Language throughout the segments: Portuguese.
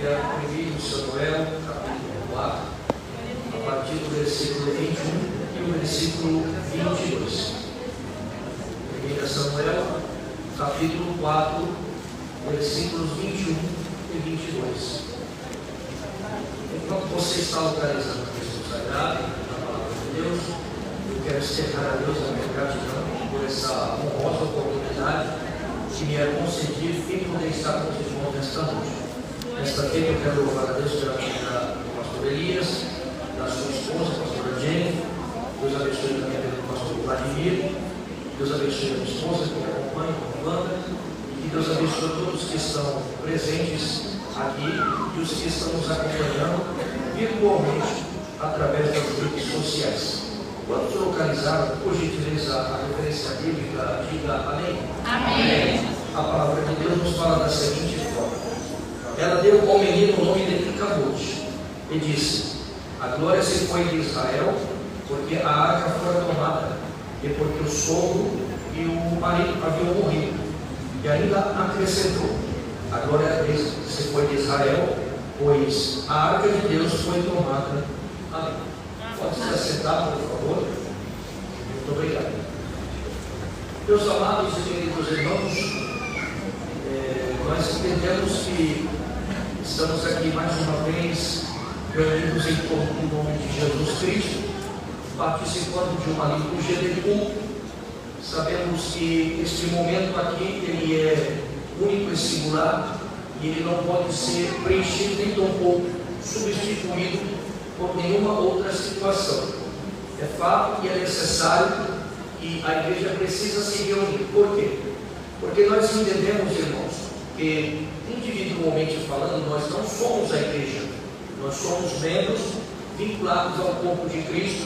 quero que o livro de Samuel, capítulo 4, a partir do versículo 21 e o versículo 22. 1 Samuel, capítulo 4, versículos 21 e 22. Enquanto você está localizando o texto sagrado, na palavra de Deus, eu quero encerrar a Deus a minha gratidão por essa honrosa oportunidade que me é concedido em poder estar com os irmãos nesta noite. Nesta feita eu quero louvar a Deus pela vida do pastor Elias, da sua esposa, a pastora Jenny. Deus abençoe também a vida do pastor Vladimir. Deus abençoe a minha esposa que me acompanha, com a Wanda. E que Deus abençoe todos que estão presentes aqui e os que estão nos acompanhando virtualmente através das redes sociais. Quando se localizar, por gentileza, a referência bíblica, diga amém. Amém. A palavra de Deus nos fala da seguinte forma: ela deu ao menino o nome de Icabode e disse: a glória se foi de Israel, porque a arca fora tomada, e porque o sogro e o marido haviam morrido. E ainda acrescentou: a glória se foi de Israel, pois a arca de Deus foi tomada. Amém. Pode se assentar, por favor. Muito obrigado. Meus amados e queridos irmãos, nós entendemos que estamos aqui mais uma vez reunidos em torno do nome de Jesus Cristo, participando de uma liturgia de culto. Sabemos que este momento aqui ele é único e singular e ele não pode ser preenchido nem tampouco substituído por nenhuma outra situação. É fato que é necessário e a igreja precisa se reunir. Por quê? Porque nós entendemos, irmãos, que individualmente falando, nós não somos a igreja, nós somos membros vinculados ao corpo de Cristo.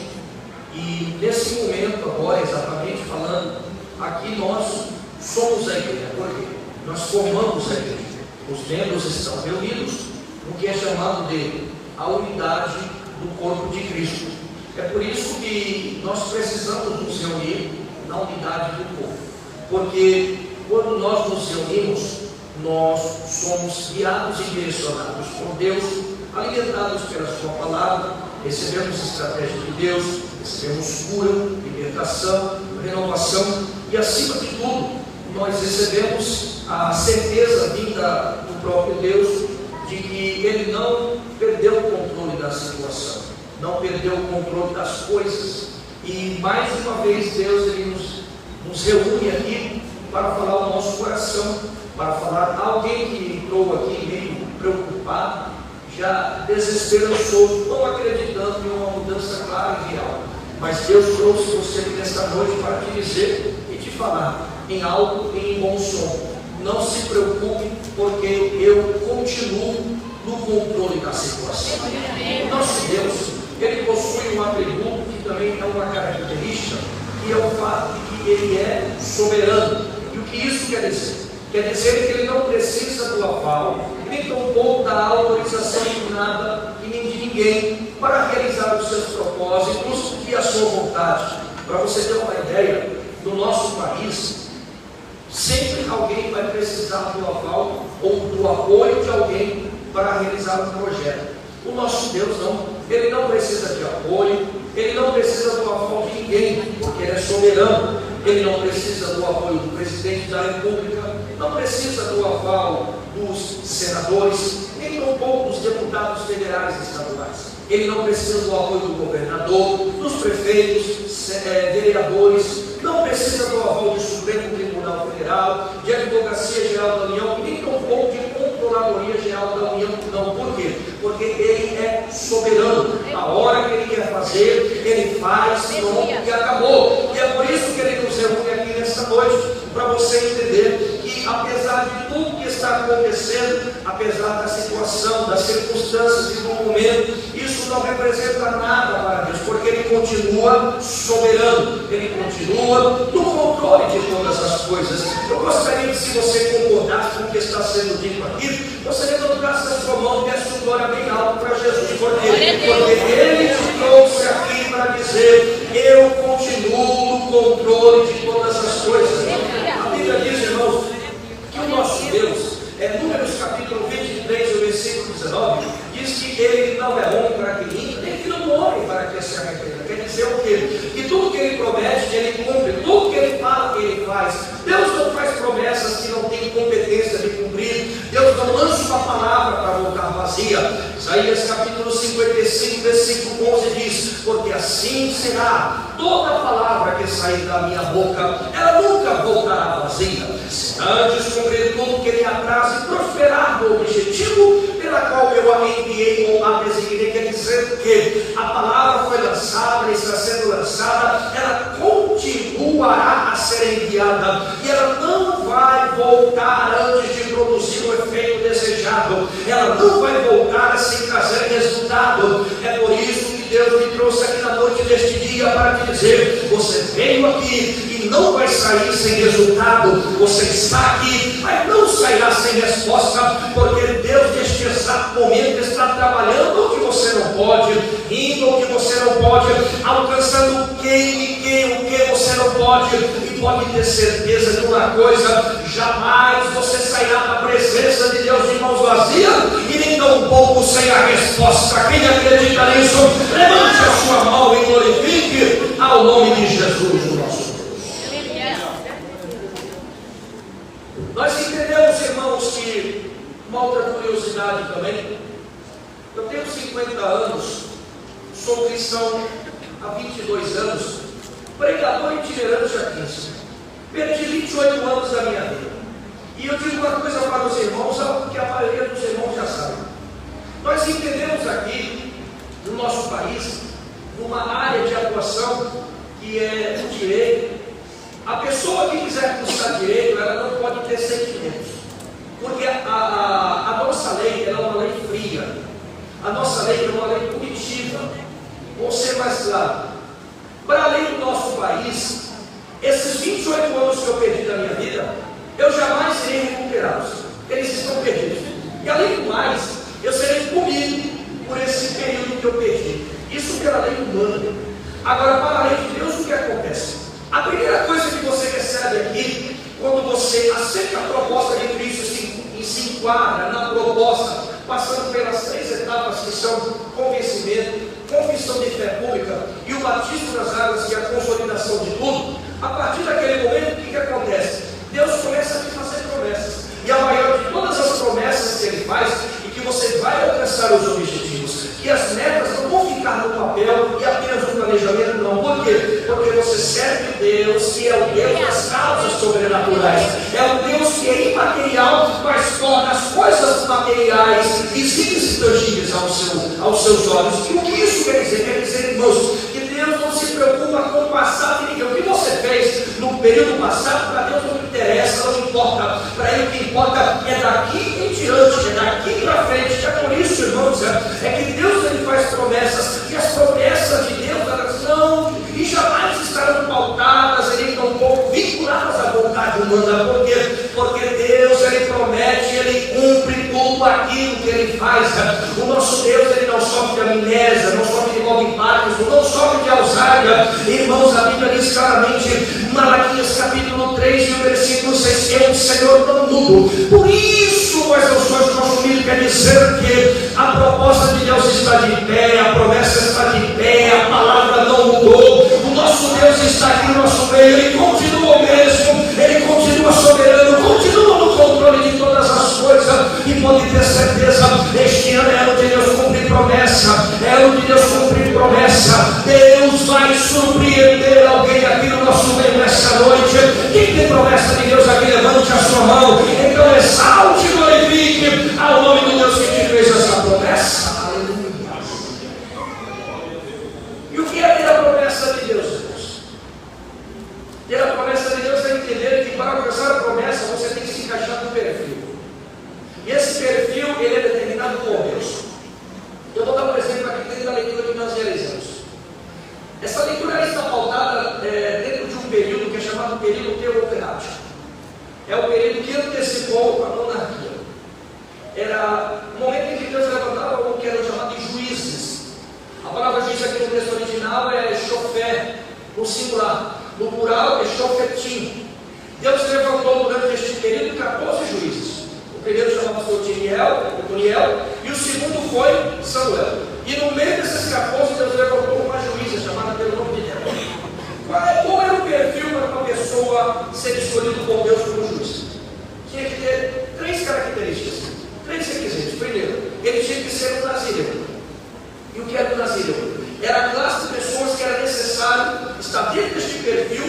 E nesse momento agora, exatamente falando, aqui nós somos a igreja. Por quê? Nós formamos a igreja. Os membros estão reunidos no que é chamado de a unidade do corpo de Cristo. É por isso que nós precisamos nos reunir na unidade do corpo, porque quando nós nos reunimos, nós somos guiados e direcionados por Deus, alimentados pela sua palavra, recebemos estratégia de Deus, recebemos cura, libertação, renovação e, acima de tudo, nós recebemos a certeza vinda do próprio Deus de que Ele não perdeu o controle da situação, não perdeu o controle das coisas. E mais uma vez Deus ele nos reúne aqui para falar o nosso coração, para falar alguém que entrou aqui meio preocupado, já desesperançoso, não acreditando em uma mudança clara e real. Mas Deus trouxe você aqui nesta noite para te dizer e te falar em alto e em bom som. Não se preocupe, porque eu continuo no controle da situação. O nosso Deus, Ele possui um atributo que também é uma característica, que é o fato de que Ele é soberano. E o que isso quer dizer? Quer dizer que Ele não precisa do aval, nem tampouco da autorização de nada e nem de ninguém para realizar os seus propósitos e a sua vontade. Para você ter uma ideia, no nosso país, sempre alguém vai precisar do aval ou do apoio de alguém para realizar um projeto. O nosso Deus não, Ele não precisa de apoio, Ele não precisa do aval de ninguém, porque Ele é soberano. Ele não precisa do apoio do presidente da República, não precisa do aval dos senadores, nem tampouco dos deputados federais e estaduais. Ele não precisa do apoio do governador, dos prefeitos, vereadores, não precisa do aval do Supremo Tribunal Federal, de Advocacia Geral da União, e nem tampouco de Controladoria Geral da União. Não, por quê? Porque Ele é soberano. A hora que Ele quer fazer, Ele faz, pronto e acabou. E é por isso que Ele nos reúne aqui nesta noite, para você entender que, apesar de tudo que está acontecendo, apesar da situação, das circunstâncias e do momento, isso não representa nada para Deus, porque Ele continua soberano, Ele continua no controle de todas as coisas. Eu gostaria que, se você concordasse com o que está sendo dito aqui, você levantasse a sua mão e desse um glória bem alto para Jesus, porque Ele te trouxe aqui para dizer: eu continuo no controle de todas as coisas. A Bíblia diz, irmãos, que o nosso Deus, Números capítulo 23, o versículo 19, ele não é homem para que minta, nem filho do homem para que se arrependa. Quer dizer o quê? Que tudo que ele promete, ele cumpre, tudo que ele fala, ele faz. Deus não faz promessas que não tem competência de cumprir. Deus não lança uma palavra para voltar vazia. Isaías capítulo 55, versículo 11 diz: porque assim será toda palavra que sair da minha boca, ela nunca voltará vazia, se antes cumprir tudo que lhe apraz e prosperar no objetivo pela qual eu a enviei ou a designei. Quer dizer que a palavra foi lançada, está sendo lançada, ela continuará a ser enviada, e ela não vai voltar antes de produzir o efeito desejado, ela não vai voltar sem trazer resultado. É por isso que Deus me trouxe aqui na noite deste dia para te dizer: você veio aqui e não vai sair sem resultado. Você está aqui, mas não sairá sem resposta, porque Deus neste exato momento está trabalhando o que você não pode, indo o que você não pode, alcançando o que você não pode. E pode ter certeza de uma coisa: jamais você sairá da presença de Deus de mãos vazias, e nem tão pouco sem a resposta. Quem acredita nisso, levante a sua mão e glorifique ao nome de Jesus, o nosso Deus. Nós entendemos, irmãos, que uma outra curiosidade também. Eu tenho 50 anos, sou cristão há 22 anos, pregador itinerante há 15. Perdi 28 anos da minha vida. E eu digo uma coisa para os irmãos, algo que a maioria dos irmãos já sabe. Nós entendemos aqui, no nosso país, numa área de atuação que é o direito. A pessoa que quiser cursar direito, ela não pode ter sentimentos, porque a nossa lei é uma lei fria, a nossa lei é uma lei punitiva. Vou ser mais claro: para além do nosso país, esses 28 anos que eu perdi da minha vida, eu jamais serei recuperá-los, eles estão perdidos. E além do mais, eu serei punido por esse período que eu perdi. Isso pela lei humana. Agora, para a lei de Deus, o que acontece? A primeira coisa que você recebe aqui, quando você aceita a proposta de Cristo e se enquadra na proposta, passando pelas 3 etapas que são convencimento, confissão de fé pública e o batismo nas águas, que é a consolidação de tudo. A partir daquele momento, o que acontece? Deus começa a te fazer promessas, e a maior de todas as promessas que Ele faz é que você vai alcançar os objetivos, e as metas não vão ficar no papel e apenas no planejamento, não. Por quê? Porque você serve Deus, que é o Deus das causas sobrenaturais, é o Deus que é imaterial, mas torna as coisas materiais visíveis e tangíveis aos seus olhos. E o que isso quer dizer? Quer dizer, irmãos, que Deus não se preocupa com o passado de ninguém. O que você fez no período passado, para Deus não interessa, não importa. Para Ele o que importa é daqui em diante, é daqui para frente. É por isso, irmãos, é que Deus Ele faz promessas, e as promessas de Deus, elas não e jamais estarão pautadas, nem tampouco vinculadas à vontade humana. Por quê? Porque Deus Ele promete, Ele cumpre tudo aquilo que Ele faz. O nosso Deus Ele não sofre de amnésia, não sofre de mal de Parkinson, não sofre de Alzheimer. Irmãos, a Bíblia diz claramente, Malaquias capítulo 3 e o versículo 6, eu, o Senhor, não mudo. Por isso, mas eu sou consumido. Quer dizer que a proposta de Deus está de pé, a promessa está de pé, a palavra não mudou. O nosso Deus está aqui no nosso meio, Ele continua o mesmo, Ele continua soberano, continua no controle de todas as coisas. E pode ter certeza, este ano é ano de Deus cumprir promessa, é ano de Deus cumprir promessa. Deus vai surpreender alguém aqui no nosso meio nessa noite. Quem tem promessa de Deus aqui, levante a sua mão. Então exalte e glorifique ao nome do Deus que te fez essa promessa. Aleluia. E o que é ter a promessa de Deus, irmãos? Ter a promessa de Deus é entender que para alcançar a promessa você tem que se encaixar no perfil. E esse perfil, ele é determinado por Deus. Eu vou dar um exemplo aqui dentro da leitura que nós realizamos. Essa leitura está pautada dentro de um período que é chamado período teocrático. É o período que antecipou a monarquia. Era o momento em que Deus levantava o que eram chamados de juízes. A palavra juiz aqui no texto original é shofé, no singular. No plural é shofetim. Deus levantou durante este período 14 juízes. O primeiro chamava-se Otoniel, e o segundo foi Samuel. E no meio desses 14, Deus levantou uma juíza chamada pelo nome de Débora. Qual era o perfil para uma pessoa ser escolhida por Deus como juiz? Tinha que ter 3 características, 3 requisitos. Primeiro, ele tinha que ser um nazireu. E o que era o nazireu? Era a classe de pessoas que era necessário estar dentro deste perfil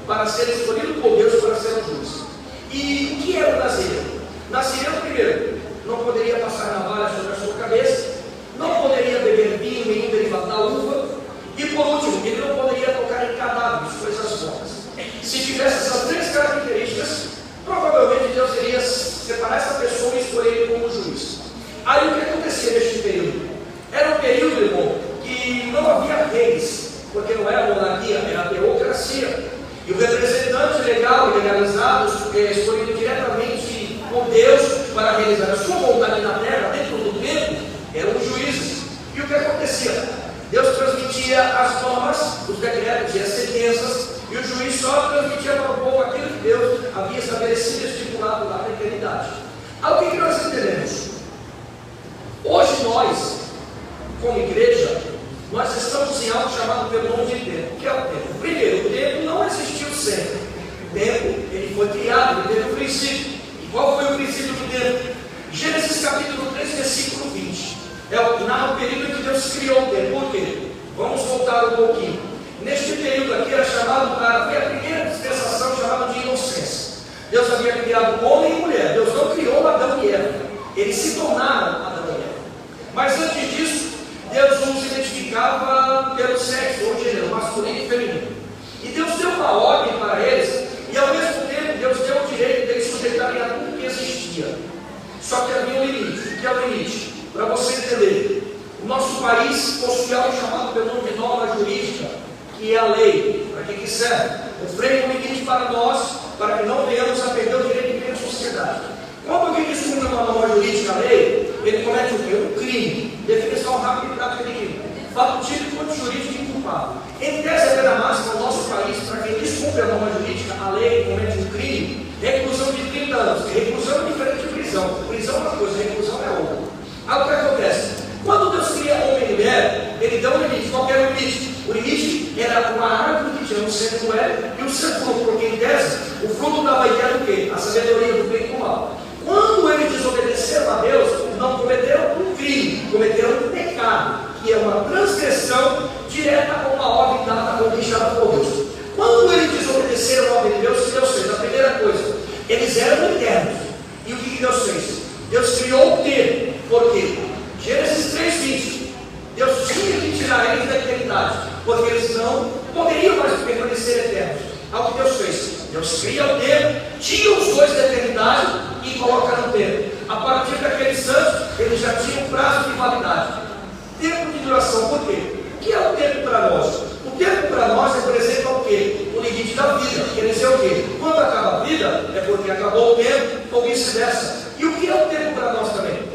para ser escolhido por Deus para ser um juiz. E o que era o nazireu? Nazireu, primeiro, não poderia passar navalha sobre a sua cabeça, não poderia beber vinho, nenhum derivado da uva, e por último, ele não poderia tocar em cadáveres, coisas mortas. Se tivesse essas 3 características, provavelmente Deus iria separar essa pessoa e escolher ele como juiz. Aí o que acontecia neste período? Era um período, irmão, que não havia reis, porque não era monarquia, era teocracia. E o representante legal e legalizado, escolhido diretamente por Deus para realizar a sua vontade na terra, dentro do templo, eram os juízes. E o que acontecia? Deus transmitia as normas, os decretos e as sentenças, e o juiz só transmitia para o povo aquilo que Deus havia estabelecido e estipulado lá na eternidade. Ao que nós entendemos? Hoje nós, como igreja, nós estamos em algo chamado pelo nome de tempo. O que é o tempo? Primeiro, o tempo não existiu sempre. O tempo, ele foi criado, ele teve um princípio. E qual foi o princípio do tempo? Gênesis capítulo 3, versículo 20. Narra o período em que Deus criou o tempo. Por quê? Vamos voltar um pouquinho. Neste período aqui era chamado, foi a primeira dispensação chamada de inocência. Deus havia criado homem e mulher. Deus não criou Adão e Eva. Eles se tornaram Adão e Eva. Mas antes disso, Deus os identificava pelo sexo, ou gênero, masculino e feminino. E Deus deu uma ordem para eles, e ao mesmo tempo Deus deu o direito de eles sujeitarem a tudo que existia. Só que havia um limite. O que é o limite? Para você entender, o nosso país possui algo chamado pelo nome de norma jurídica, que é a lei. Para que serve? O freio limite para nós, para que não venhamos a perder o direito de viver em sociedade. Quando alguém descumpre uma norma jurídica, a lei, ele comete o quê? Um crime. Definição rápida e prática de crime. Fato típico jurídico inculpável. Em tese, a pena máxima no nosso país, para quem descumpre a norma jurídica, a lei comete um crime, reclusão de 30 anos. Reclusão é diferente de prisão. Prisão é uma coisa, reclusão é outra. Aí o que acontece? Quando Deus cria homem e mulher, ele deu um limite. Qual era o limite? O limite era uma árvore que tinha um centro e um centro, porque em tese, o fruto da ideia do quê? A sabedoria do bem e do mal. Quando eles desobedeceram a Deus, não cometeram um crime, cometeram um pecado, que é uma transgressão direta a uma ordem dada ou deixada por Deus. Quando eles desobedeceram a ordem de Deus, o que Deus fez? A primeira coisa, eles eram eternos. E o que Deus fez? Deus criou o tempo. Por quê? Gênesis 3:20. Deus tinha que tirar eles da eternidade, porque eles não poderiam mais permanecer eternos. Ao que Deus fez? Deus cria o tempo, tira os dois da eternidade e coloca no tempo. A partir daquele instante, eles já tinham prazo de validade. Tempo de duração, por quê? O que é o tempo para nós? O tempo para nós representa o quê? O limite da vida. Quer dizer o quê? Quando acaba a vida, é porque acabou o tempo, ou vice-versa. E o que é o tempo para nós também?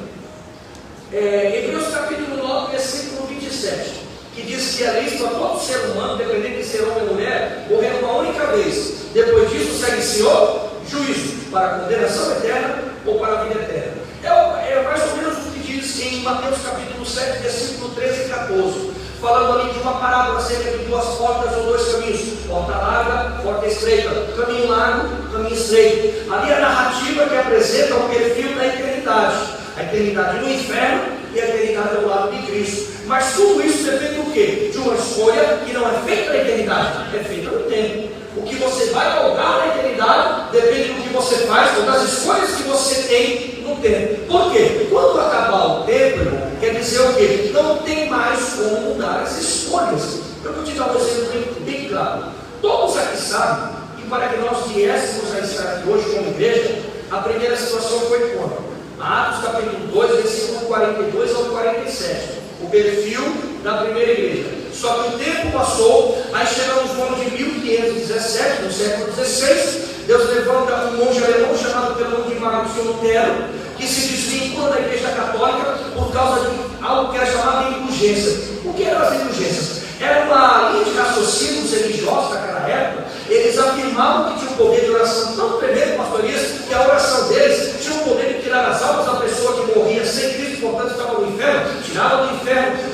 Hebreus capítulo 9, versículo 27, que diz que é lícito a todo ser humano, dependente de ser homem ou mulher, morrer uma única vez. Depois disso segue-se o juízo, para a condenação eterna ou para a vida eterna. É mais ou menos o que diz em Mateus capítulo 7, versículo 13 e 14, falando ali de uma parábola acerca de 2 portas ou 2 caminhos, porta larga, porta estreita, caminho largo, caminho estreito. Ali a narrativa que apresenta o perfil da eternidade. A eternidade no inferno e a eternidade ao lado de Cristo. Mas tudo isso depende do quê? De uma escolha que não é feita na eternidade, é feita no tempo. O que você vai galgar na eternidade depende do que você faz ou das escolhas que você tem no tempo. Por quê? Quando acabar o tempo, irmão, quer dizer o quê? Não tem mais como mudar as escolhas. Eu vou te dar um exemplo bem claro. Todos aqui sabem que para que nós viéssemos a estar aqui hoje como igreja, a primeira situação foi quando? Atos capítulo 2, versículo 42 ao 47, o perfil da primeira igreja. Só que o tempo passou, aí chegamos no ano de 1517, no século XVI, Deus levanta um monge alemão chamado pelo nome de Martinho Lutero, que se desvincula da igreja católica por causa de algo que era chamado de indulgência. O que eram as indulgências? Era uma linha de raciocínio dos religiosos daquela época. Eles afirmavam que tinha um poder de oração tão tremendo, pastorias, que a oração deles tinha o poder de tirar as almas da pessoa que morria sem Cristo, portanto estava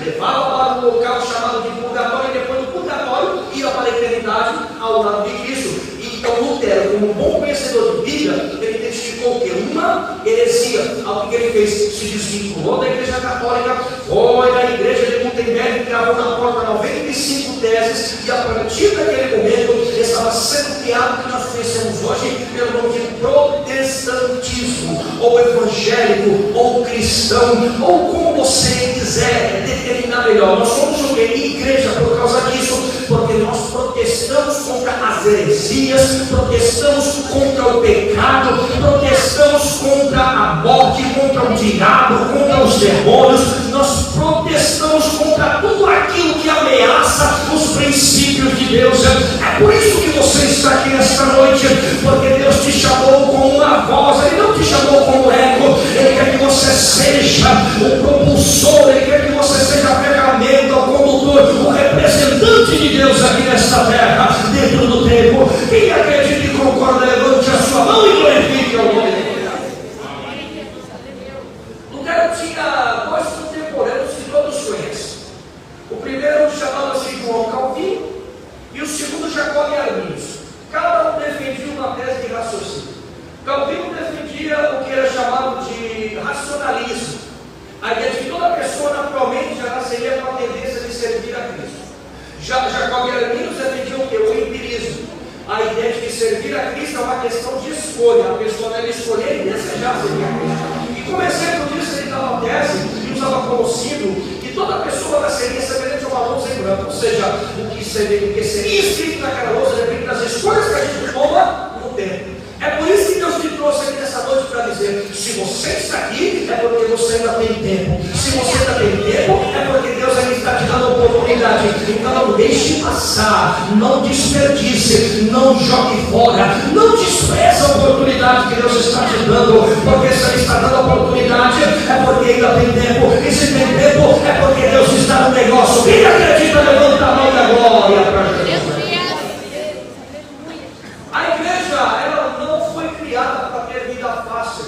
levava para um local chamado de purgatório, e depois do purgatório ia para a eternidade ao lado de Cristo. Então Lutero, como um bom conhecedor de Bíblia, ele identificou que uma heresia, algo que ele fez, se desvinculou da Igreja Católica, foi da Igreja de Gutenberg, gravou na porta 95 teses, e a partir daquele momento estava sendo criado o que nós conhecemos hoje pelo nome de protestantismo, ou evangélico, ou cristão, ou como você quiser determinar melhor. Nós somos o que? Igreja por causa disso, porque nós protestamos contra as heresias, protestamos contra o pecado, protestamos contra a morte, contra o diabo, contra os demônios, nós protestamos contra tudo aquilo que ameaça os princípios de Deus. É por isso que você está aqui nesta noite, porque Deus te chamou com uma voz, Ele não te chamou com um eco, Ele quer que você seja o propulsor, Ele quer que você seja a ferramenta, o condutor, o representante de Deus aqui nesta terra, dentro do tempo. Quem acredita e concorda, levante a sua mão e glorifique ao nome de Deus. Lutero tinha dois contemporâneos que todos conhecem. O primeiro chamava-se João Calvino e o segundo Jacob Arminius. Cada um defendia uma tese de raciocínio. Calvino defendia o que era chamado de racionalismo, a ideia de que toda pessoa naturalmente já nasceria com a tendência de servir a Cristo. Jacob Arminius defendia o que? O empirismo, a ideia de que servir a Cristo é uma questão de escolha, a pessoa deve escolher e desejar servir a Cristo. E como exemplo disso, ele dava uma tese e usava como símbolo que toda pessoa nasceria semelhante a uma lousa em branco, ou seja, o que seria escrito naquela lousa depende das escolhas que a gente toma no tempo. É por isso que Deus te trouxe aqui nessa noite para dizer: se você está aqui, é porque você ainda tem tempo. Se você ainda tem tempo, é porque Deus ainda está te dando oportunidade. Então não deixe passar, não desperdice, não jogue fora, não despreze a oportunidade que Deus está te dando, porque se Ele está dando a oportunidade, é porque ainda tem tempo. E se tem tempo, é porque Deus está no negócio. Quem acredita, levanta a mão da glória para Jesus. A igreja, ela não foi criada para ter vida fácil,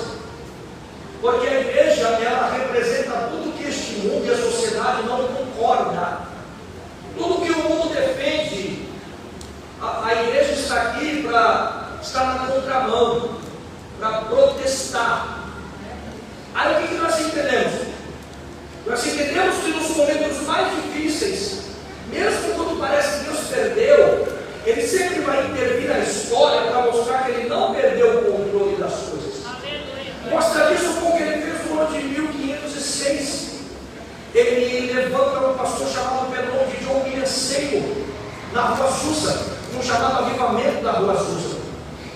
porque a igreja, ela representa tudo que este mundo e a sociedade não concorda, tudo que o mundo defende. A igreja está aqui para estar na contramão, para protestar. Aí o que nós entendemos? Nós entendemos que nos momentos mais difíceis, mesmo quando parece que Deus perdeu, Ele sempre vai intervir na história para mostrar que Ele não perdeu o controle das coisas. Mostra isso com o que Ele fez no ano de 1506. Ele levanta um pastor chamado pelo nome de John William Seymour, na Rua Susa, um chamado avivamento da Rua Susa.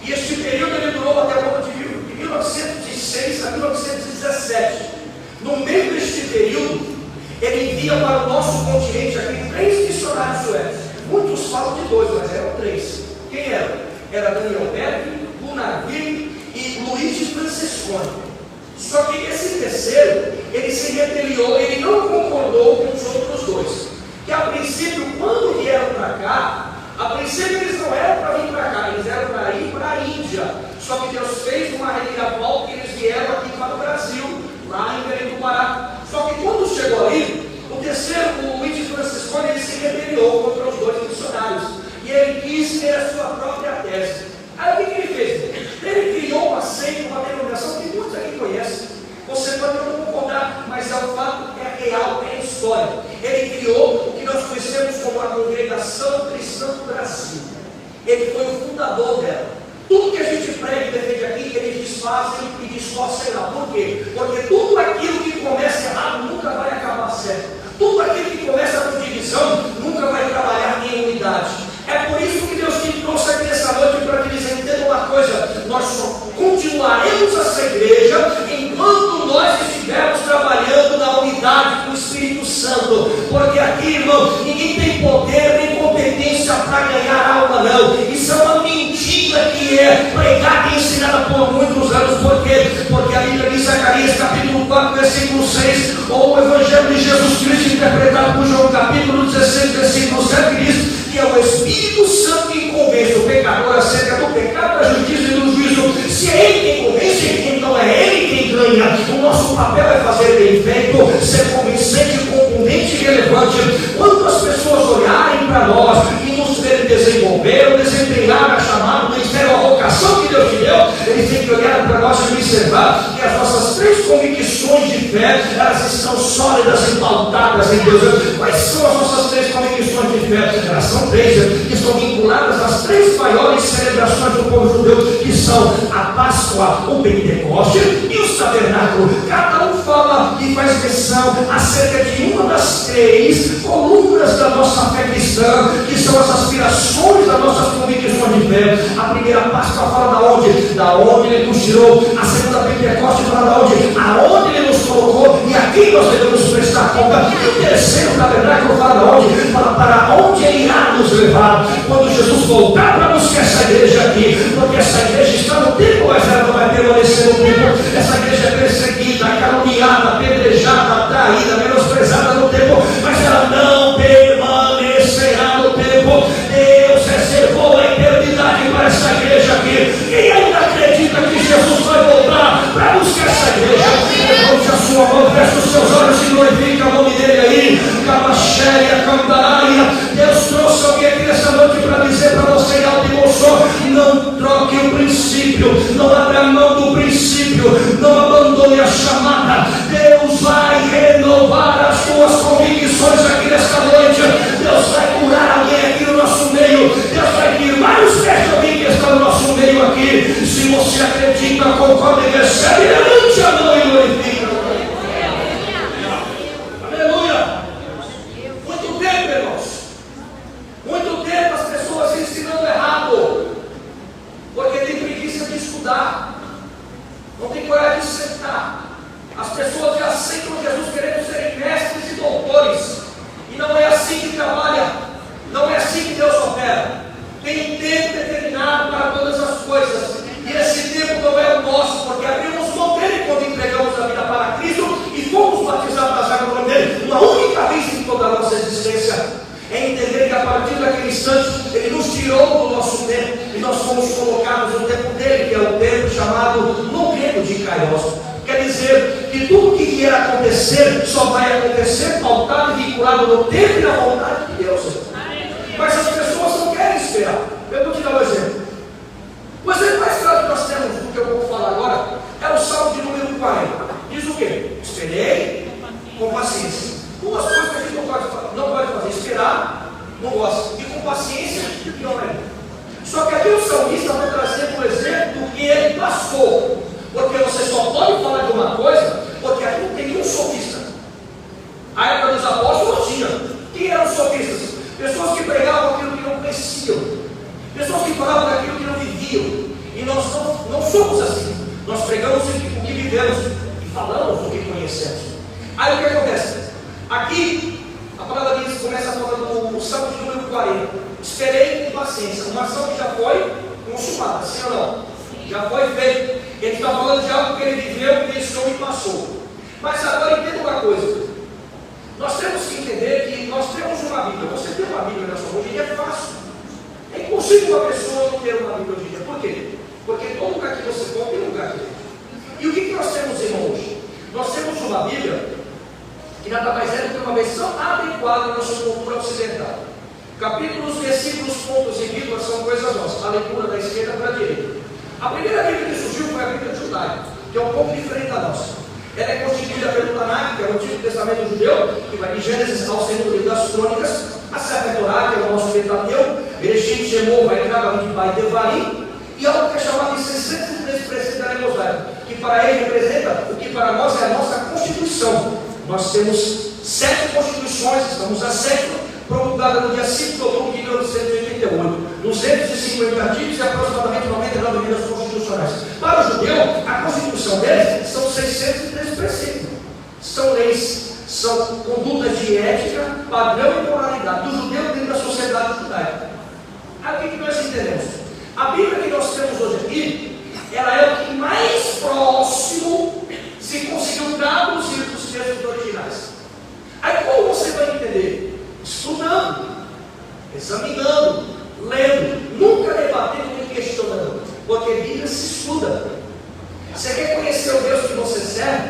E este período ele durou até o ano de 1906 a 1917. No meio deste período, ele envia para o nosso continente aqui 3 missionários suecos. Muitos falam de 2, mas eram 3. Quem eram? Era Daniel Berg, Gunnar-Vir e Luigi Francesconi. Só que esse terceiro, ele se rebeliou, ele não concordou com os outros 2. Que a princípio, quando vieram para cá, a princípio eles não eram para vir para cá, eles eram para ir para a Índia. Só que Deus fez uma reviravolta e eles vieram aqui para o Brasil, lá em Belém do Pará. Só que quando chegou ali, o terceiro, o Luigi Francesconi, ele se rebeliou contra os 2 missionários. E ele quis ter a sua própria tese. Aí o que ele fez? Ele criou uma seita, uma denominação que muitos aqui conhecem. Você pode não concordar, mas é um fato, é real, é história. Ele criou o que nós conhecemos como a Congregação Cristã do Brasil. Ele foi o fundador dela. Tudo que a gente prega e defende aqui, eles desfazem e distorcem lá. Por quê? Porque tudo aquilo que começa errado nunca vai acabar certo. Tudo aquilo que começa com divisão nunca vai trabalhar em unidade. É por isso que Deus te trouxe aqui nessa noite para te dizer: entenda uma coisa, nós só continuaremos essa igreja enquanto nós estivermos trabalhando na unidade do Espírito Santo. Porque aqui, irmão, ninguém tem poder nem competência para ganhar alma, não. Isso é uma mentira que é pregada e ensinada por muitos anos. Por quê? Porque a Bíblia diz, Zacarias capítulo 4, versículo 6, ou o Evangelho de Jesus Cristo interpretado por João capítulo 16, versículo 7, diz que é o Espírito Santo que convence o pecador acerca do pecado, da justiça e do juízo. Se é Ele quem convence, então é Ele quem ganha. O nosso papel é fazer bem feito, ser convincente, contundente e relevante relevante. Quando as pessoas olharem para nós e nos verem desenvolver, desempenhar a chamada, o ministério, a vocação que Deus te deu, eles têm que olhar para nós e observar que as nossas 3 convicções de fé, elas estão sólidas e pautadas em Deus. Quais são as nossas 3 convicções de fé? Elas são 3, que estão vinculadas às 3 maiores celebrações do povo judeu, que são a Páscoa, o Pentecoste e o Tabernáculo. Cada um fala e faz menção acerca de uma das 3 colunas da nossa fé cristã, que são as aspirações das nossas convicções de fé. A primeira Páscoa fala da onde? Da onde Ele nos tirou. A segunda Pentecoste fala da onde? Aonde Ele nos colocou, e aqui nós devemos prestar conta. E o terceiro Tabernáculo fala da onde? Fala para onde Ele irá nos levar quando Jesus voltar para buscar essa igreja aqui, porque essa igreja está no tempo, mas ela não vai permanecer no tempo. Essa igreja é perseguida, caluniada, apedrejada, traída, menosprezada no tempo, mas ela não permanecerá no tempo. Deus reservou a eternidade para essa igreja aqui. Quem ainda acredita que Jesus vai voltar para buscar essa igreja? Levante a sua mão, feche os seus olhos e glorifica o nome dele aí. Camaxéria, Cambaraia. Deus trouxe alguém aqui nessa noite para dizer para você em alto e bom som: não troque o princípio, não abra mão do princípio, não abandone a chamada. Deus vai renovar as suas convicções aqui nesta noite. Deus vai curar alguém aqui no nosso meio. Deus vai firmar os pés de alguém que está no nosso meio aqui. Se você acredita, concorda e recebe, levante a mão e glorifica. Aleluia. Muito tempo, irmãos. Muito tempo as pessoas ensinando errado, porque tem preguiça de estudar, não tem coragem de sentar. As pessoas já aceitam Jesus querendo serem mestres e doutores, e não é assim que trabalha, não é assim que Deus opera. Tem um tempo determinado para todas as coisas, e esse tempo não é o nosso, porque abrimos mão dele quando entregamos a vida para Cristo e fomos batizados nas águas do nome dele, uma única vez em toda a nossa existência. É entender que a partir daquele instante Ele nos tirou do nosso tempo e nós fomos colocados no tempo dele, que é o tempo chamado no grego de Kairos. Quer dizer que tudo que vier a acontecer só vai acontecer pautado e vinculado no tempo e na vontade de Deus. Mas as pessoas não querem esperar. Eu vou te dar um exemplo. O exemplo mais claro que nós temos do que eu vou falar agora é o Salmo de número 40. Diz o quê? Esperei com paciência. Duas coisas que a gente não pode fazer: esperar, não gosta, e com paciência, não é. Só que aqui o salmista vai trazer um exemplo do que ele passou, porque você só pode falar de uma coisa, porque aqui não tem nenhum sofista. A época dos apóstolos não tinha. Quem eram os sofistas? Pessoas que pregavam aquilo que não conheciam, pessoas que falavam daquilo que não viviam, e nós não somos assim. Nós pregamos o que vivemos e falamos o que conhecemos. Aí o que acontece? Aqui, a palavra diz, começa falando do Salmo de número 40. Esperei com paciência. Uma ação que já foi consumada, sim ou não? Já foi feita. Ele está falando de algo que ele viveu, pensou e passou. Mas agora entenda uma coisa. Nós temos que entender que nós temos uma Bíblia. Você tem uma Bíblia na sua mão, hoje em dia é fácil. É impossível uma pessoa não ter uma Bíblia hoje em dia. Por quê? Porque todo lugar que você for, tem lugar que. E o que nós temos, irmão, hoje? Nós temos uma Bíblia que nada mais é do que uma versão adequada à nossa cultura ocidental. Capítulos, versículos, pontos e vírgulas são coisas nossas. A leitura da esquerda para a direita. A primeira Bíblia que surgiu foi a Bíblia judaica, que é um pouco diferente da nossa. Ela é constituída pelo Tanakh, que é o Antigo Testamento judeu, que vai de Gênesis ao segundo livro das Crônicas, a Sefer Torá, que é o nosso Pentateuco, Bereshit, Shemot, Vaikra, Bamidbar e Devarim, e algo que é chamado de 613 preceitos da lei mosaica, que para ele representa o que para nós é a nossa Constituição. Nós temos 7 constituições, estamos a 7, promulgada no dia 5 de outubro de 1988, 250 artigos e aproximadamente 99 emendas constitucionais. Para o judeu, a Constituição deles são 613 preceitos. São leis, são condutas de ética, padrão e moralidade do judeu dentro da sociedade judaica. Aí o que nós entendemos? A Bíblia que nós temos hoje aqui, ela é o que mais próximo se conseguiu traduzir dos textos originais. Aí como você vai entender? Estudando, examinando, lendo, nunca debatendo nem questionando, porque a Bíblia se estuda. Você quer conhecer o Deus que você serve?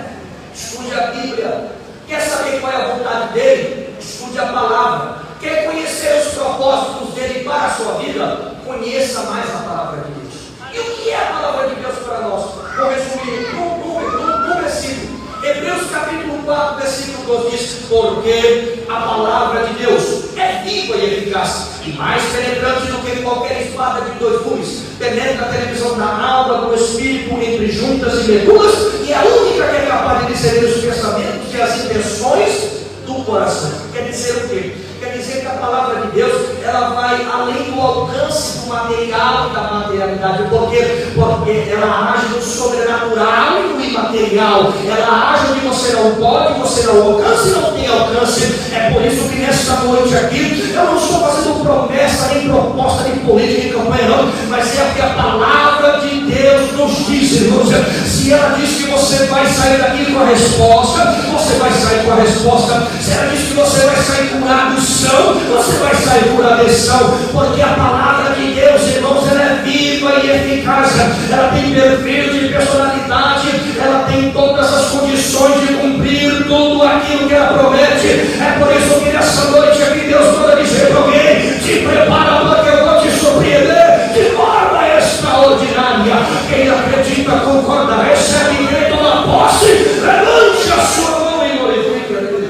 Estude a Bíblia. Quer saber qual é a vontade dele? Estude a palavra. Quer conhecer os propósitos dele para a sua vida? Conheça mais a palavra de Deus. E o que é a palavra de Deus para nós? Vou resumir no versículo. Hebreus capítulo 4, versículo 12 diz: porque a palavra de Deus é viva e eficaz, e mais penetrante do que qualquer espada de dois gumes, penetra a televisão da alma, do espírito, entre juntas e medulas, e é a única que é capaz de discernir os pensamentos e as intenções do coração. Quer dizer o quê? Quer dizer que a palavra de Deus, ela vai além do alcance do material e da materialidade, porque ela age no sobrenatural e no imaterial. Ela age onde você não pode, você não alcança e não tem alcance. É por isso que nesta noite aqui, eu não estou fazendo promessa, nem proposta, nem política, nem campanha não, mas é o que a palavra de Deus nos diz, irmãos. Se ela diz que você vai sair daqui com a resposta, você vai sair com a resposta. Se ela diz que você vai sair curado, você vai sair por atenção, porque a palavra de Deus, irmãos, ela é viva e eficaz, ela tem perfil de personalidade, ela tem todas as condições de cumprir tudo aquilo que ela promete. É por isso que nessa noite aqui Deus manda dizer para alguém: te prepara, porque eu vou te surpreender de forma extraordinária. Quem acredita, concorda, recebe, crê, toma posse, levante a sua mão e glorifique a Deus.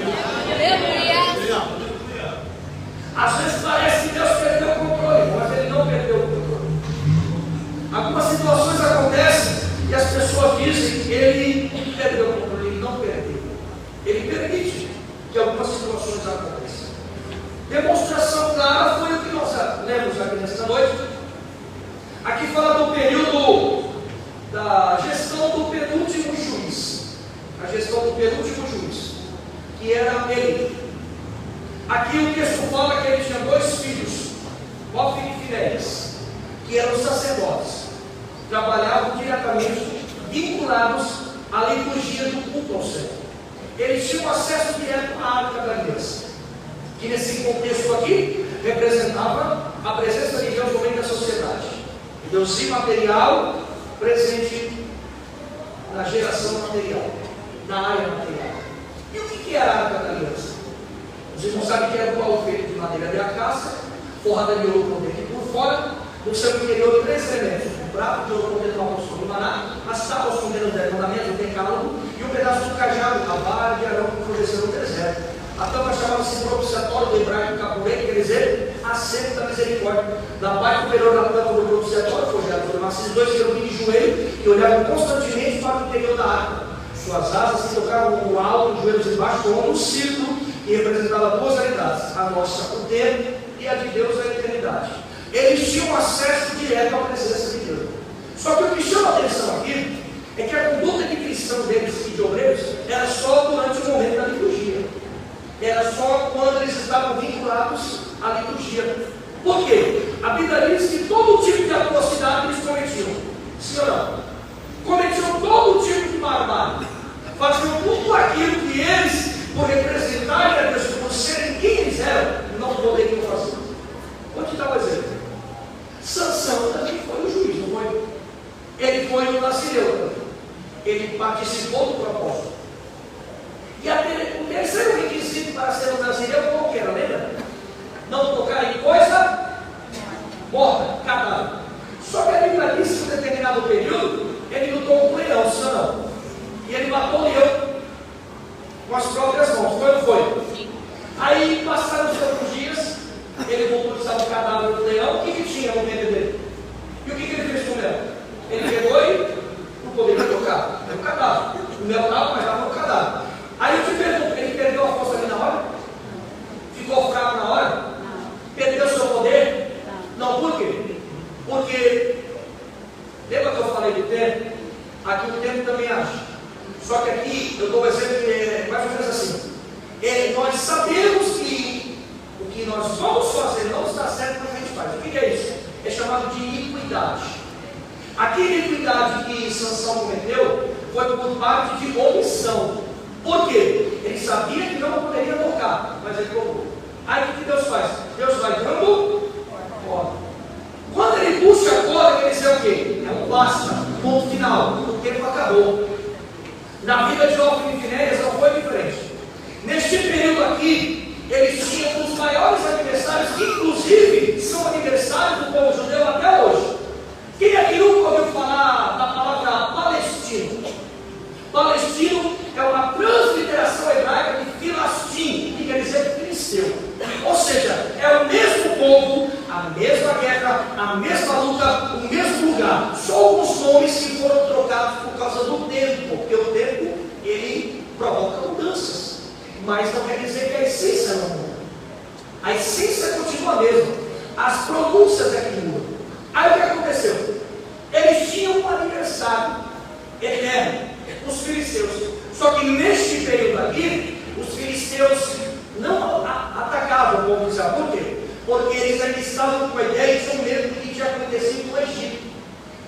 Às vezes parece que Deus perdeu o controle, mas Ele não perdeu o controle. Algumas situações acontecem e as pessoas dizem que Ele perdeu o controle. Ele não perdeu. Ele permite que algumas situações aconteçam. Demonstração clara foi o que nós lemos aqui nesta noite. Aqui fala do período da gestão do penúltimo juiz. A gestão do penúltimo juiz, que era ele. Aqui o texto fala que ele tinha dois filhos, Hofni e Finéias, que eram sacerdotes, trabalhavam diretamente vinculados à liturgia do culto ao Senhor. Eles tinham acesso direto à arca da aliança, que nesse contexto aqui representava a presença de Deus no meio da sociedade. Deus imaterial presente na geração material, na área material. E o que era a arca da aliança? Os irmãos sabem que era um baú feito de madeira de acácia, forrada de ouro por dentro e por fora, no seu interior 3 elementos: um prato de ouro por dentro do almoço do maná, as tábuas contendo os 10 mandamentos, o decálogo, e um pedaço do cajado, a vara de Arão que floresceu no deserto. A tampa chamava-se propiciatório do hebraico capurei, quer dizer, assento da misericórdia. Na parte superior da tampa do propiciatório foi gerado esses 2 querubins de joelho que olhavam constantemente para o interior da arca. Suas asas se tocavam no alto, os joelhos embaixo, como um círculo que representava 2 realidades: a nossa, o tempo, e a de Deus, a eternidade. Eles tinham acesso direto à presença de Deus. Só que o que chama a atenção aqui é que a conduta de cristão deles e de obreiros era só durante o momento da liturgia. Era só quando eles estavam vinculados à liturgia. Por quê? A Bíblia diz que todo tipo de atrocidade eles cometiam. Sim ou não? Cometiam todo tipo de barbárie. Faziam tudo aquilo que eles, por representarem a Deus, por serem quem eles eram, não poderiam fazer. Vou te dar um exemplo. Sansão também foi o juiz, não foi? Ele foi o nazireu também. Ele participou do propósito. E o terceiro requisito para ser um nazireu qual que era, lembra? Não tocar em coisa morta, cadáver. Só que a Bíblia diz que em um determinado período ele lutou com um leão, Sansão. E ele matou o leão com as próprias mãos. Quando foi? Aí passaram os outros dias, ele voltou a usar o cadáver do leão. O que tinha no ventre dele? E o que ele fez com o leão? Ele pegou e não poderia tocar. Era um cadáver. O leão estava, mas estava no cadáver. Aí eu te pergunto, ele perdeu a força ali na hora? Ficou fraco na hora? Perdeu o seu poder? Não, por quê? Porque, lembra que eu falei do tempo? Aqui o tempo também age. Só que aqui, eu dou um exemplo que é mais ou menos assim. Nós sabemos que o que nós vamos fazer não está certo, mas a gente faz. O que é isso? É chamado de iniquidade. Aqui a iniquidade que Sansão cometeu foi por parte de omissão. Por quê? Ele sabia que não poderia tocar, mas ele tocou. Aí o que Deus faz? Deus vai dando corda. Quando ele puxa a corda, quer dizer o quê? É um basta, ponto final. O tempo acabou. Na vida de Hofni e Finéias não foi diferente. Neste período aqui, eles tinham a mesma luta, o mesmo lugar. Só alguns nomes que foram trocados por causa do tempo, porque o tempo, ele provoca mudanças, mas não quer dizer que a essência não muda. A essência continua a mesma, as pronúncias é que mudam. Aí o que aconteceu? Eles tinham um aniversário eterno, os filisteus. Só que neste período aqui, os filisteus não atacavam o povo de Israel. Por quê? Porque eles ainda estavam com a ideia e tinham medo do que tinha acontecido no Egito.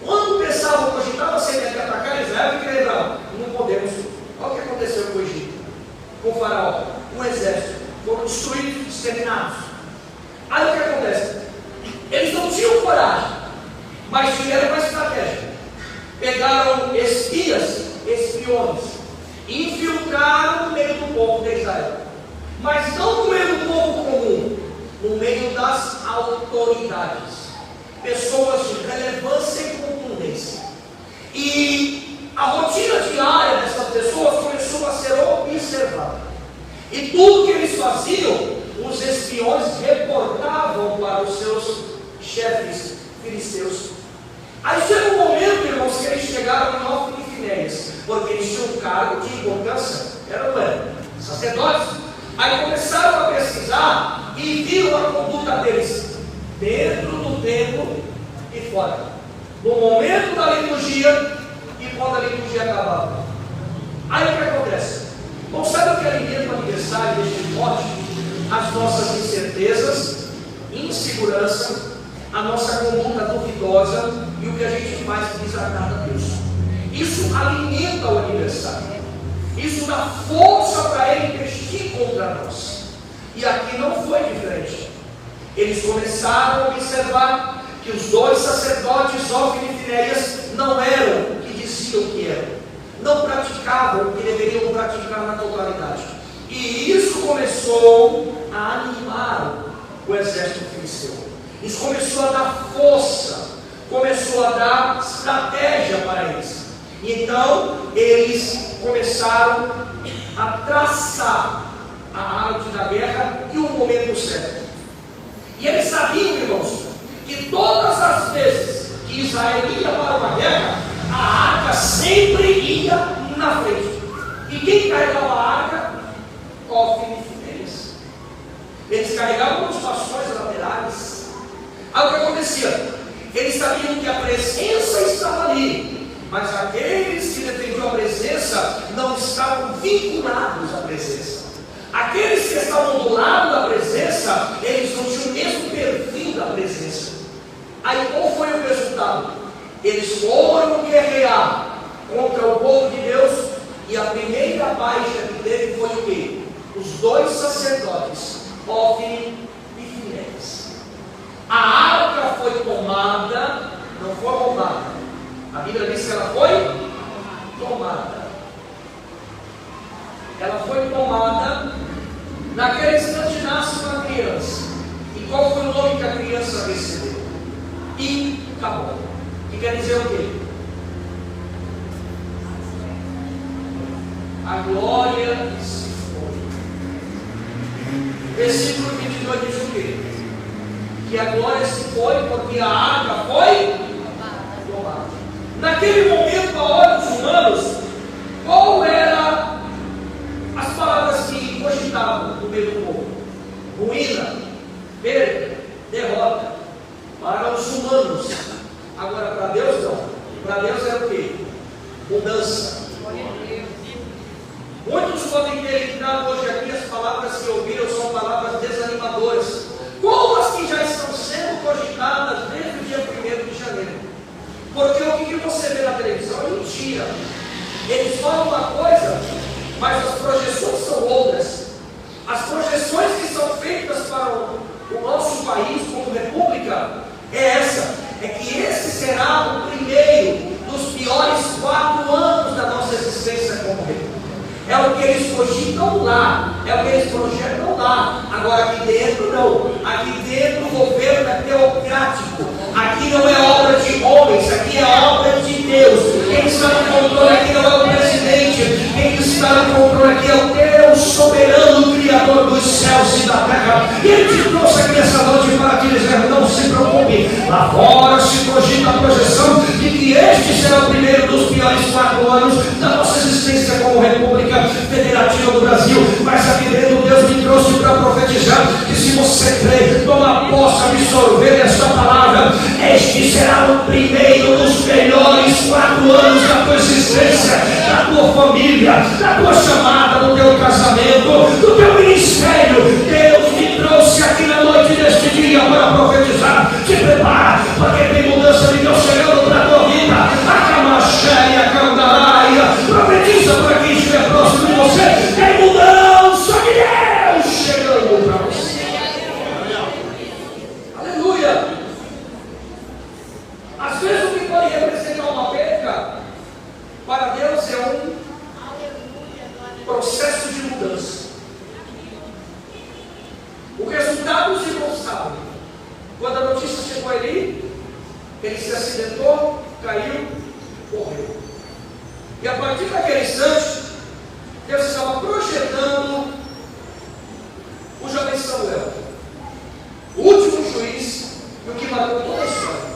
Quando pensavam, cogitavam seriamente atacar Israel, que lembravam, não podemos. Olha o que aconteceu com o Egito, com o faraó, um exército, foram destruídos, exterminados. Aí o que acontece? Eles não tinham coragem, mas tiveram uma estratégia. Pegaram espiões, e infiltraram no meio do povo de Israel. Mas não no meio do povo comum, no meio das autoridades, pessoas de relevância e contundência. E a rotina diária dessas pessoas começou a ser observada. E tudo que eles faziam, os espiões reportavam para os seus chefes filisteus. Aí chega um momento, irmãos, que eles chegaram em Ofni e Finéias, porque eles tinham um cargo de importância, eram sacerdotes. Aí começaram a pesquisar e viram a conduta deles dentro do templo e fora, no momento da liturgia e quando a liturgia acabava. Aí o que acontece? Bom, sabe o que alimenta o aniversário deste Timóteo? As nossas incertezas, insegurança, a nossa conduta duvidosa e o que a gente faz que desagrada a Deus. Isso alimenta o aniversário. Isso dá força para ele investir contra nós. E aqui não foi diferente. Eles começaram a observar que os dois sacerdotes, Ofni e Finéias, não eram o que diziam que eram. Não praticavam o que deveriam praticar na totalidade. E isso começou a animar o exército filisteu. Isso começou a dar força, começou a dar estratégia para eles. Então, eles começaram a traçar a arte da guerra e o momento certo. E eles sabiam, irmãos, que todas as vezes que Israel ia para uma guerra, a arca sempre ia na frente. E quem carregava a arca? Ofni e Finéias. Eles carregavam os bastões laterais. Aí o que acontecia? Eles sabiam que a presença estava ali, mas aqueles que defendiam a presença não estavam vinculados à presença. Aqueles que estavam do lado da presença, eles não tinham o mesmo perfil da presença. Aí qual foi o resultado? Eles foram guerrear contra o povo de Deus, e a primeira baixa que teve foi o quê? Os dois sacerdotes, Ofni e Finéias. A arca foi tomada, não foi roubada. A Bíblia diz que ela foi tomada. Ela foi tomada. Naquele instante nasce uma criança. E qual foi o nome que a criança recebeu? Icabod. Que quer dizer o quê? A glória se foi. Versículo 22 diz o quê? Que a glória se foi porque a arca foi tomada. Naquele momento, a olhos humanos, qual era as palavras que cogitavam no meio do povo? Ruína, perda, derrota. Para os humanos. Agora para Deus não. Para Deus era o quê? Mudança. Muitos podem ter entrado hoje aqui, as palavras que ouviram são palavras desanimadoras, como as que já estão sendo cogitadas desde o dia 1º de janeiro. Porque o que você vê na televisão é mentira. Eles falam uma coisa, mas as projeções são outras. As projeções que são feitas para o nosso país como república é essa: é que esse será o primeiro dos piores 4 anos da nossa existência como república. É o que eles cogitam lá, é o que eles projetam lá. Agora aqui dentro não. Aqui dentro o governo é teocrático. Aqui não é obra de homens, aqui é obra de Deus. Quem está no controle aqui não é o presidente. Quem está no controle aqui é o Deus soberano, Criador dos céus e da terra. E Ele te trouxe aqui essa noite para te dizer: não se preocupe, lá fora Brasil, mas aqui dentro Deus me trouxe para profetizar que se você crê, toma posse, absorver esta palavra. Este será o primeiro dos melhores 4 anos da tua existência, da tua família, da tua chamada, do teu casamento, do teu ministério. Deus me trouxe aqui na noite deste dia para profetizar. Se prepara, porque tem mudança de Deus chegando para a tua vida. A Camaxéia, a Candaraia, profetiza para quem estiver próximo de você. Tem mudança de Deus chegando para você. Aleluia. Às vezes o que pode representar uma perca, para Deus é um processo de mudança. O resultado os irmãos sabem. Quando a notícia chegou ali, ele se acidentou, caiu, morreu. E a partir daquele instante, Deus estava projetando o jovem Samuel, o último juiz, e o que marcou toda a história,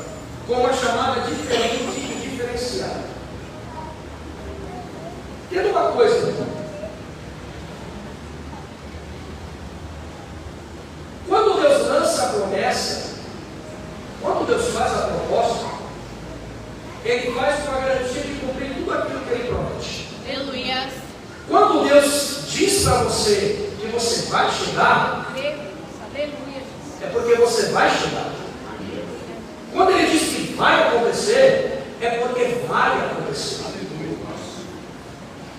com uma chamada diferente e diferenciada. Tendo uma coisa, quando Deus lança a promessa, quando Deus faz a proposta, Ele faz com a garantia de cumprir tudo aquilo que Ele promete. Aleluia. Quando Deus diz para você que você vai chegar, Aleluia. é porque você vai chegar. Quando Ele diz que vai acontecer, é porque vai acontecer.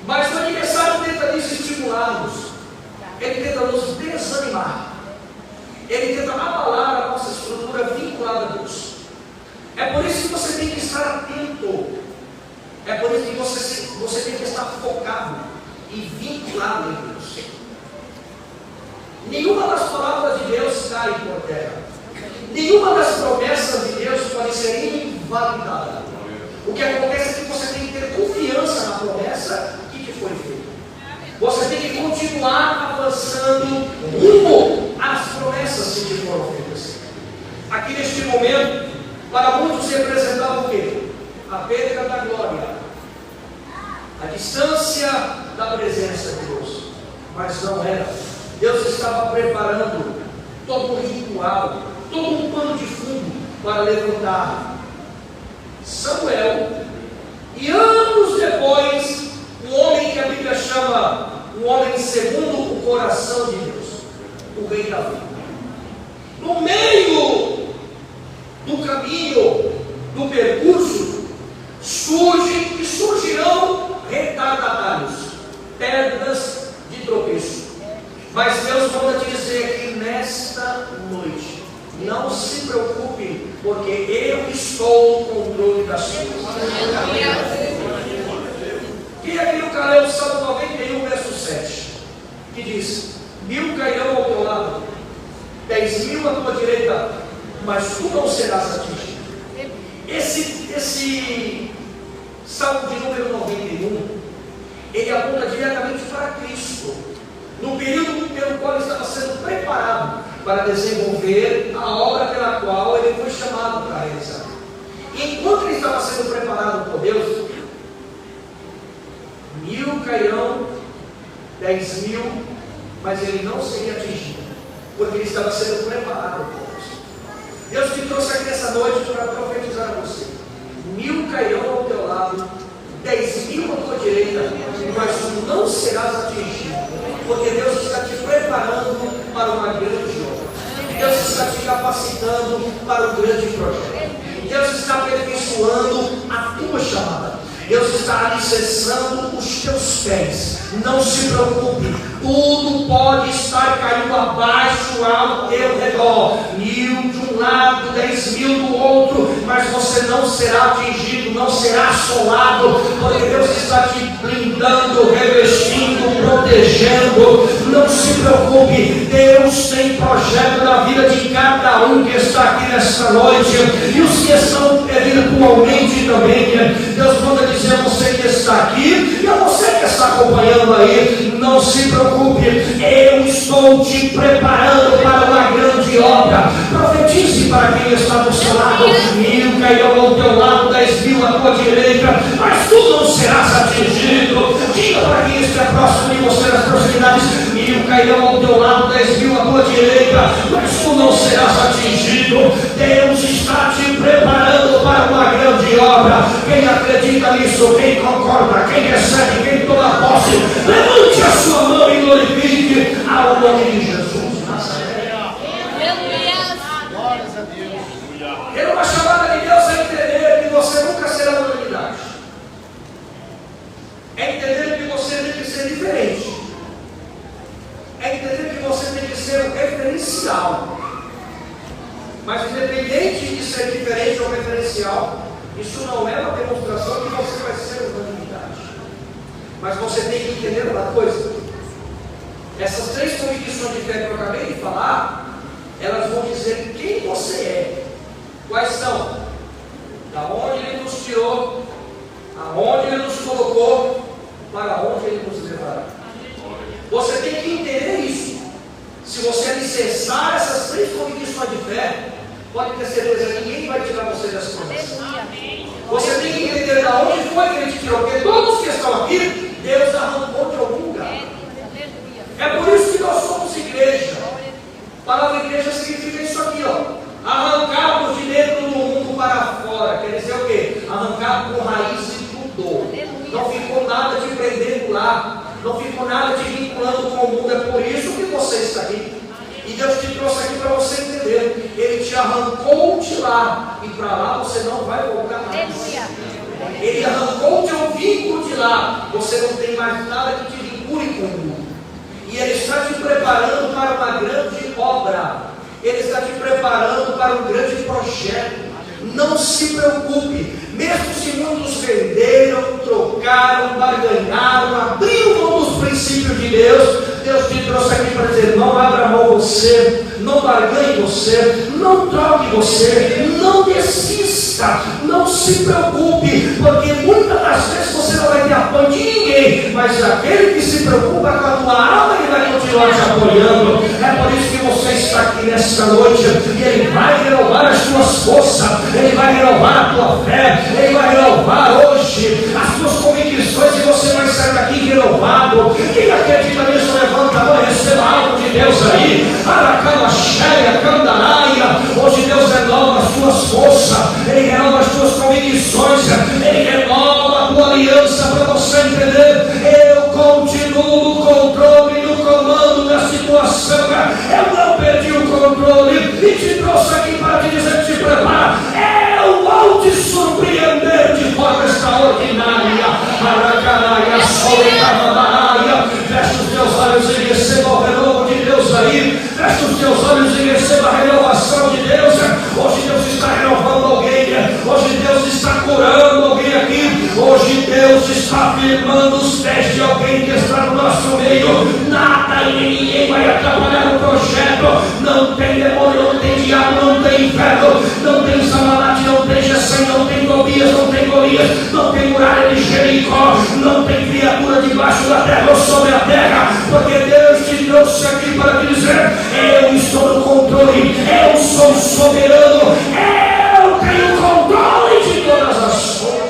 Mas o adversário tenta desestimular-nos, ele tenta nos desanimar, ele tenta abalar a nossa estrutura vinculada a Deus. É por isso que você tem que estar atento, é por isso que você tem que estar focado e vinculado em Deus. Nenhuma das palavras de Deus cai por terra, nenhuma das promessas de Deus pode ser invalidada. O que acontece é que você tem que ter confiança na promessa que foi feita. Você tem que continuar avançando rumo às promessas que te foram feitas. Aqui neste momento, para muitos representava o quê? A perda da glória, a distância da presença de Deus. Mas não era. Deus estava preparando todo um ritual, todo um pano de fundo para levantar Samuel, e anos depois, um homem que a Bíblia chama um homem segundo o coração de Deus, o rei Davi. No meio do caminho, do percurso, surgirão retardatários, pedras de tropeço. Mas Deus manda te dizer que nesta noite, não se preocupe, porque eu estou no controle das coisas. Quem aqui no Caleu, Salmo 91, verso 7, que diz: 1000 cairão ao teu lado, 10.000 à tua direita, mas tu não serás atingido. Esse Salmo de número 91, ele aponta diretamente para Cristo, no período pelo qual ele estava sendo preparado para desenvolver a obra pela qual ele foi chamado para realizar. E enquanto ele estava sendo preparado por Deus, 1000 cairão, 10.000, mas ele não seria atingido, porque ele estava sendo preparado por Deus. Deus te trouxe aqui essa noite para profetizar a você: 1000 cairão ao teu lado, 10.000 à tua direita, mas tu não serás atingido, porque Deus está te preparando para uma grande obra. Deus está te capacitando para um grande projeto. Deus está aperfeiçoando a tua chamada. Deus está alicerçando os teus pés. Não se preocupe, tudo pode estar caindo abaixo ao teu redor, 1000 de um lado, 10.000 do outro, mas você não será atingido, não será assolado, porque Deus está te blindando, revestindo, protegendo. Não se preocupe, Deus tem projeto na vida de cada um que está aqui nesta noite, e os que estão virtualmente também. Deus manda dizer a você que está aqui, e a você que está acompanhando aí: não se preocupe, eu estou te preparando para uma grande obra. Profetize para quem está do seu lado: 1000 cairão ao teu lado, 10.000 à tua direita, mas tu não serás atingido. Diga para quem está próximo de você: ser as proximidades, 1000 cairão ao teu lado, 10.000 à tua direita, mas tu não serás atingido. Deus está te preparando para uma grande obra. Quem acredita nisso, quem concorda, quem recebe, quem toma posse, levante a sua mão e glorifique ao nome de Jesus de Nazaré. Glórias a Deus. Era uma chamada de Deus a entender que você nunca será unanimidade. É entender que você tem que ser diferente. É entender que você tem que ser um referencial. Mas independente de ser diferente ou referencial, isso não é uma demonstração que você vai ser unanimidade. Mas você tem que entender uma coisa. Essas 3 convicções de fé que eu acabei de falar, elas vão dizer quem você é. Quais são? Da onde Ele nos tirou, aonde Ele nos colocou, para onde Ele nos levará. Você tem que entender isso. Se você alicerçar essas 3 convicções de fé, pode ter certeza que ninguém vai tirar você das promessas. Você tem que entender de onde foi que Ele te tirou, porque todos que estão aqui, Deus arrancou de algum lugar. É por isso que nós somos igreja. A palavra igreja significa isso aqui, ó. Arrancado de dentro do mundo para fora. Quer dizer o quê? Arrancado com raiz e tudo. Não ficou nada te prendendo lá. Não ficou nada te vinculando com o mundo. É por isso que você está aqui. E Deus te trouxe aqui para você entender. Ele te arrancou de lá. E para lá você não vai voltar mais. Ele arrancou o teu vínculo de lá. Você não tem mais nada que te vincule com o mundo. E Ele está te preparando para uma grande obra. Ele está te preparando para um grande projeto. Não se preocupe. Mesmo se muitos venderam, trocaram, barganharam, abriram mão dos princípios de Deus, Deus te trouxe aqui para dizer: não abra mão você, não barganhe você, não troque você, não desista, não se preocupe, porque muitas das vezes você não vai ter apoio de ninguém, mas aquele que se preocupa com a tua alma, ele vai continuar te apoiando. É por isso que você está aqui nesta noite, e Ele vai renovar as tuas forças, Ele vai renovar a tua fé, Ele vai renovar hoje as tuas convicções, e você vai sair daqui renovado. Quem acredita nisso, levanta a mão e receba algo de Deus aí. Aracalaxéia, Candaraia. Hoje Deus renova as tuas forças, Ele renova as tuas convicções, Ele renova a tua aliança para você entender. Eu continuo no controle, no comando da situação. Eu não perdi o controle e te trouxe aqui para te dizer: te prepara. Eu vou te surpreender de forma extraordinária. Aracalaia, Solecavalaia. Fecha os teus olhos e receba o renovo de Deus aí. Fecha os teus olhos e receba a renovação de Deus. Hoje Deus está renovando alguém. Hoje Deus está curando alguém aqui. Hoje Deus está firmando os pés de alguém que está no nosso meio. Nada e ninguém vai atrapalhar o projeto. Não tem demônio, não tem diabo, não tem inferno, não tem Samalate, não tem Gessém, não tem Tobias, não tem Golias, não tem muralha de Jericó, não tem criatura debaixo da terra ou sobre a terra, porque Deus te trouxe aqui para te dizer: eu estou no controle, eu sou soberano, eu tenho controle de todas as coisas.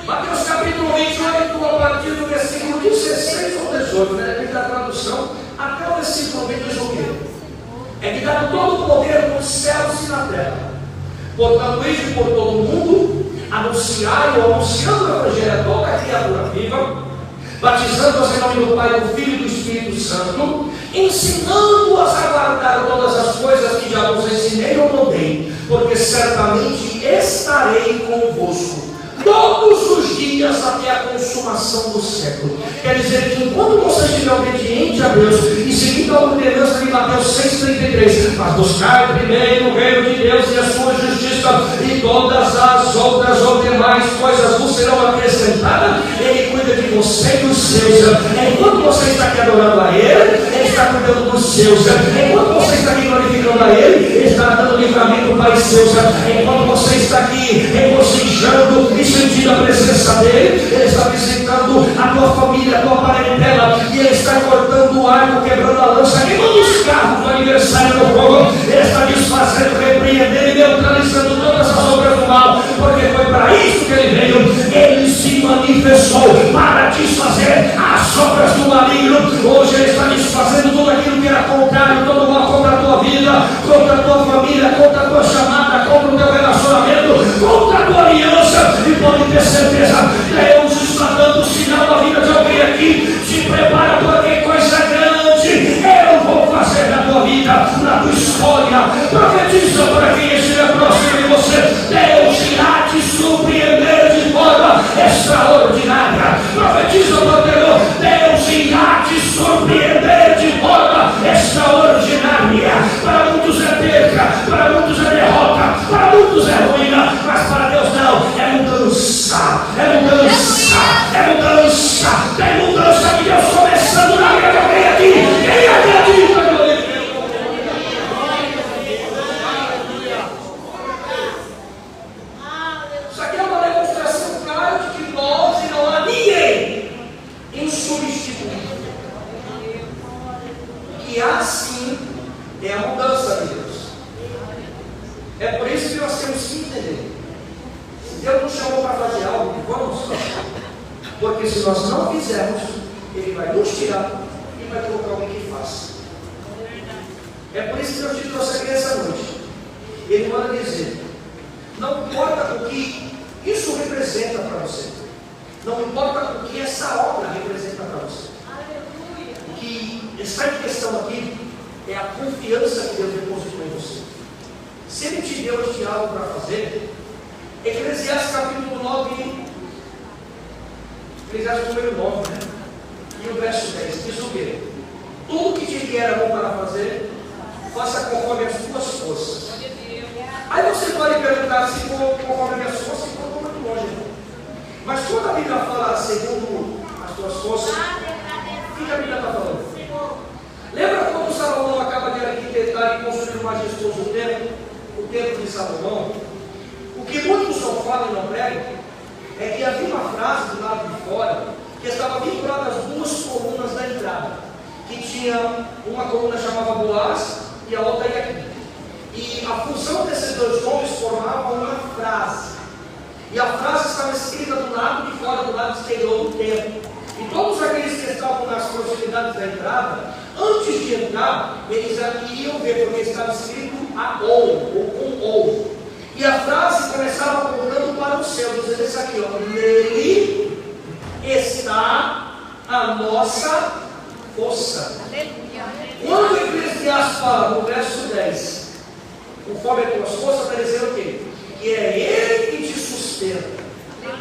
Mateus capítulo 28, a partir do versículo 16 ou 18, né? Aqui da tradução, até o versículo 20 diz o quê? É que dá todo o poder nos céus e na terra. Portanto, ide por todo o mundo, anunciando o Evangelho a toda criatura viva, batizando-as em nome do Pai, do Filho e do Espírito Santo, ensinando-as a guardar todas as coisas que já vos ensinei ou mandei, porque certamente estarei convosco todos os dias até a consumação do século. Quer dizer que enquanto você estiver obediente a Deus e seguindo a ordenança de Mateus 6,33, mas buscar primeiro o reino de Deus e a sua justiça, e todas as outras ou demais coisas vos serão acrescentadas, Ele cuida de você e dos seus. Enquanto você está aqui adorando a Ele, Ele está cuidando dos seus. Enquanto você está aqui glorificando a Ele, Ele está dando livramento para os seus. Enquanto você está aqui regozijando e sentindo a presença dEle, Ele está visitando a tua família, a tua parentela, e Ele está cortando o arco, quebrando a lança, queimando os carros do aniversário do fogo. Ele está desfazendo, repreendendo e neutralizando todas as obras do mal, porque foi para isso que Ele veio. Ele se manifestou, Hoje Ele está desfazendo tudo aquilo que era contrário, todo o mal contra a tua vida, contra a tua família, contra a tua chamada, contra o teu relacionamento, contra a tua aliança. E pode ter certeza, Deus está dando sinal na vida de alguém aqui. Te prepara porque coisa grande eu vou fazer na tua vida, na tua história. Profetiza para quem estiver próximo de você. Deus irá te surpreender de forma extraordinária. Profetiza para o Senhor. Deus irá te surpreender de forma extraordinária. Para muitos é perca, para muitos é derrota, para muitos é ruína, mas para Deus não, é mudança, é mudança, é mudança, tem mudança de Deus começando na vida de alguém aqui. Quem acredita? Isso aqui é uma demonstração clara de que nós e não há ninguém insubstituível. Que assim é a mudança de Deus. É por isso que nós temos que entender. Se Deus nos chamou para fazer algo, vamos fazer. Porque se nós não fizermos, Ele vai nos tirar e vai colocar alguém que faça. É por isso que eu te trouxe aqui essa noite. Ele manda dizer: não importa o que isso representa para você, não importa o que essa obra representa para você. O que está em questão aqui é a confiança que Deus depositou em você. Se Ele te deu este algo para fazer, Eclesiastes capítulo 9, Eclesiastes número 9, né? E o verso 10 diz o quê? Tudo que te vier a mão para fazer, faça conforme as tuas forças. Aí você pode perguntar se for conforme as minhas forças, se for muito longe. Mas quando a Bíblia fala segundo as tuas forças, o que a Bíblia está falando? Lembra quando Salomão acaba de arquitetar e construir o majestoso templo, o templo de Salomão? O que muitos só falam e não pregam é que havia uma frase do lado de fora que estava vinculada às duas colunas da entrada, que tinha uma coluna chamada Boaz e a outra Iaquim. E a fusão desses dois nomes formava uma frase. E a frase estava escrita do lado de fora, do lado exterior do templo. E todos aqueles que estavam nas proximidades da entrada, antes de entrar, eles iriam ver, porque estava escrito a ou com ou. E a frase começava apontando para o céu, dizendo isso aqui, ó: nele está a nossa força. Quando o Eclesiastes fala no verso 10, conforme as tuas forças, está dizendo o quê? Que é Ele que te sustenta.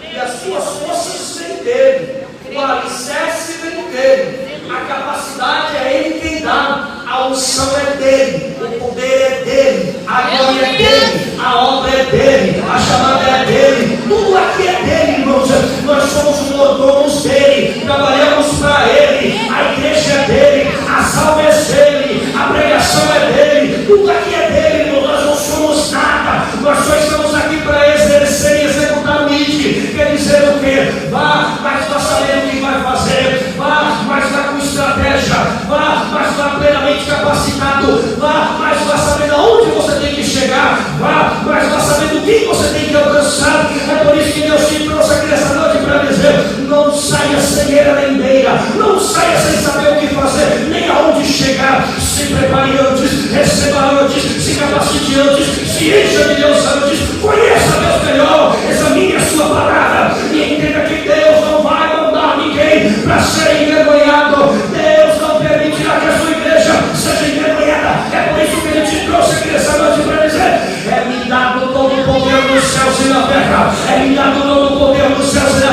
E as tuas forças vêm dele. O alicerce vem dele. A capacidade é Ele quem dá. A unção é dele. O poder é dele. A glória é dele. A obra é dele. A chamada é dele. Tudo aqui é dele, irmãos. Nós somos mordomos dele. Trabalhamos para ele. A igreja é dele. As almas é dele. A pregação é dele. Tudo aqui é dele, irmãos. Nós não somos nada. Nós só estamos aqui para exercer e executar o ID. Quer dizer o quê? Vá, mas vá sabendo o que vai fazer. Vá, mas vá com estratégia. Vá, mas vá plenamente capacitado. Vá, mas vá sabendo aonde você tem que chegar. Vá, mas vá sabendo o que você tem que alcançar. É por isso que Deus te trouxe aqui nessa noite para dizer: não saia sem era nem beira. Não saia sem saber o que fazer, nem aonde chegar. Se prepare antes, receba antes, se capacite antes, se encha de Deus antes, conheça Deus melhor, examine a sua palavra e entenda que Deus não vai mandar ninguém para ser envergonhado. Deus não permitirá que a sua igreja seja envergonhada. É por isso que Ele te trouxe aqui nessa noite para dizer: é me dado todo o poder nos céus e na terra. É me dado todo o poder nos céus e